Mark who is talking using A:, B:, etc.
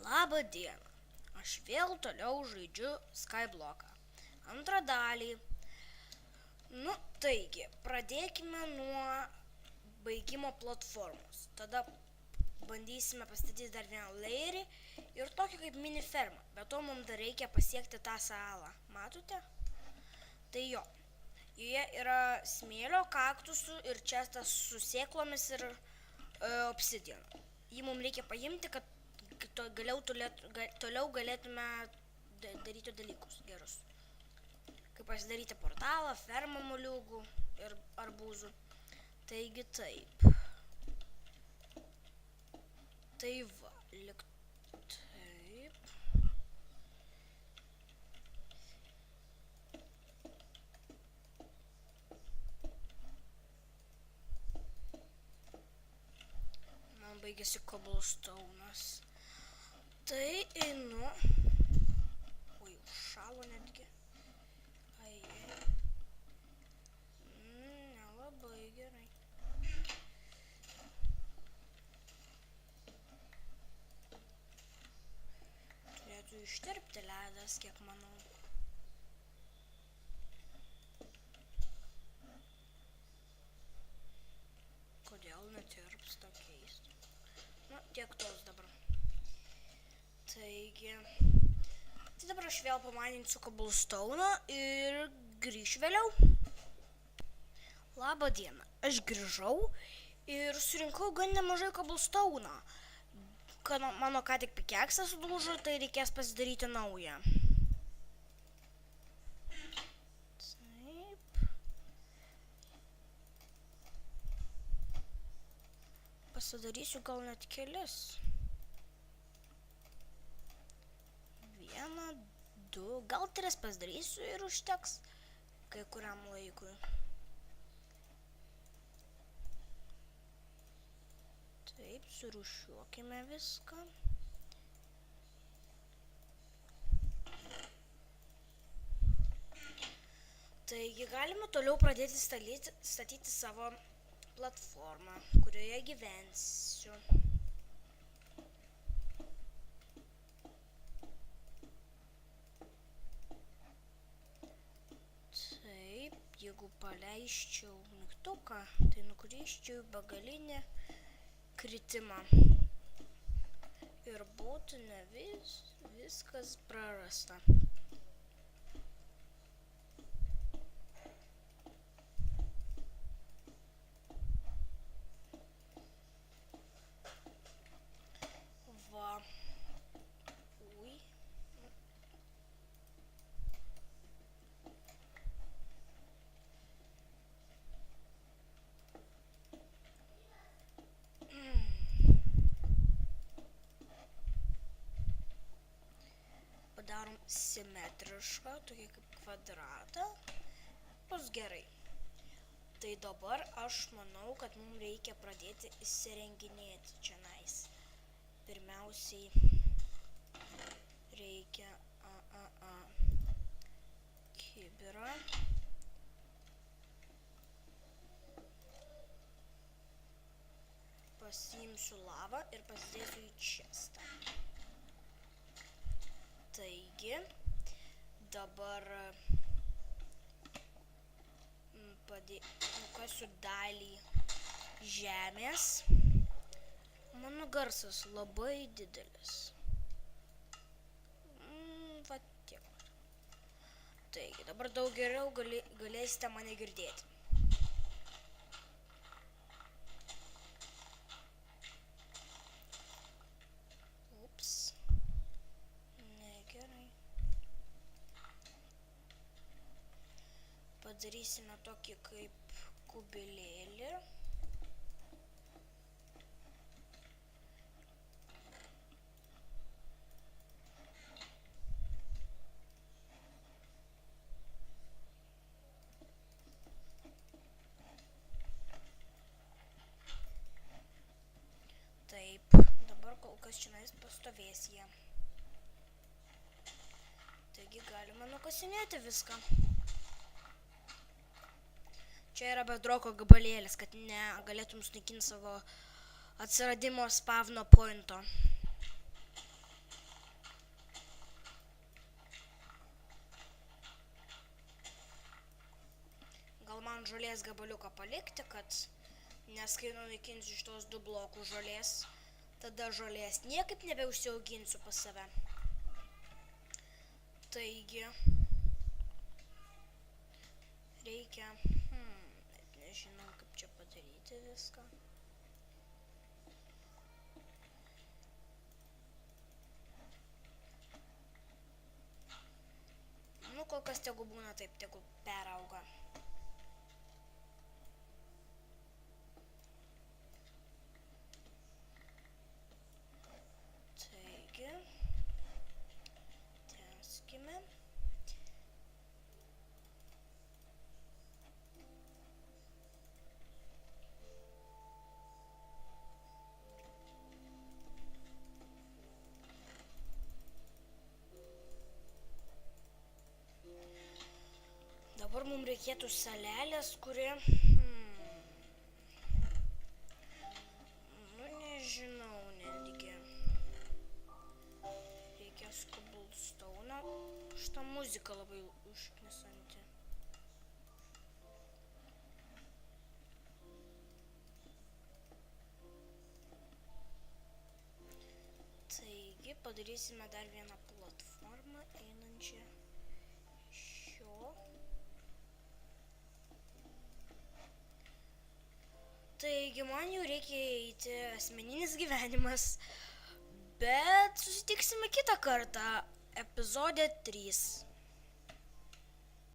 A: Labą dieną, aš vėl toliau žaidžiu Skybloką. Antrą dalį. Taigi, pradėkime nuo baigimo platformos. Tada bandysime pastatyti dar vieną layerį ir tokį kaip mini fermą. Bet to mums dar reikia pasiekti tą salą. Matote? Tai jo. Joje yra smėlio, kaktusų ir čestas su sėklomis ir obsidianu. Jį mums reikia paimti, kad toliau galėtume daryti dalykus gerus. Kaip pasidaryti portalą, fermą moliūgų ir arbūzų. Taigi taip. Tai va, lik taip. Man baigėsi cobblestone'as. Tai einu. Oi, užšalo netgi. Nelabai gerai. Turėtų ištirpti ledas, kiek manau. Kodėl netirpsta, keista. Tiek tos dabar. Taigi, tai dabar aš vėl pamaninsiu cobblestone'ą ir grįšiu vėliau. Labą dieną, aš grįžau ir surinkau gan nemažai cobblestone'ą. Mano ką tik pikeksas lūžo, tai reikės pasidaryti naują. Taip. Pasidarysiu gal net kelis. 1, 2, gal 3 pasidarysiu ir užteks kai kuriam laikui. Taip, surūšiuokime viską. Taigi galime toliau pradėti statyti savo platformą, kurioje gyvensiu. Taip, jeigu paleisčiau mygtuką, tai nukrisčiau į begalinę kritimą. Ir būtų ne viskas prarasta. Va. Ui. Padarom simetrišką, tokį kaip kvadratą. Bus gerai. Tai dabar aš manau, kad mums reikia pradėti įsirenginėti čionais. Pirmiausiai reikia kibirą. Pasiimsiu lavą ir pasidėsiu į čestą. Taigi, dabar nukasiu dalį žemės. Mano garsas labai didelis. Va tiek. Taigi, dabar daug geriau galėsite mane girdėti. Padarysime tokį kaip kubilėlį. Taip, dabar kol kas čionais pastovės jie. Taigi galima nukasinėti viską. Čia yra bedroko gabalėlis, kad negalėtum sunaikinti savo atsiradimo spavno pointo. Gal man žolės gabaliuką palikti, nes kai nunaikinsiu šitos 2 blokų žolės, tada žolės niekaip nebeužsiauginsiu pas save. Taigi, reikia, net nežinau, kaip čia padaryti viską. Nu, kol kas tegu būna taip, tegu perauga. Taigi, tęskime. Dabar mums reikėtų salelės, kuri, nu nežinau netgi. Reikės cobblestone'o. Šitą muziką labai užknisanti. Taigi padarysime dar vieną platformą einančią šio. Taigi man jau reikia eiti, asmeninis gyvenimas, bet susitiksime kitą kartą, epizode 3.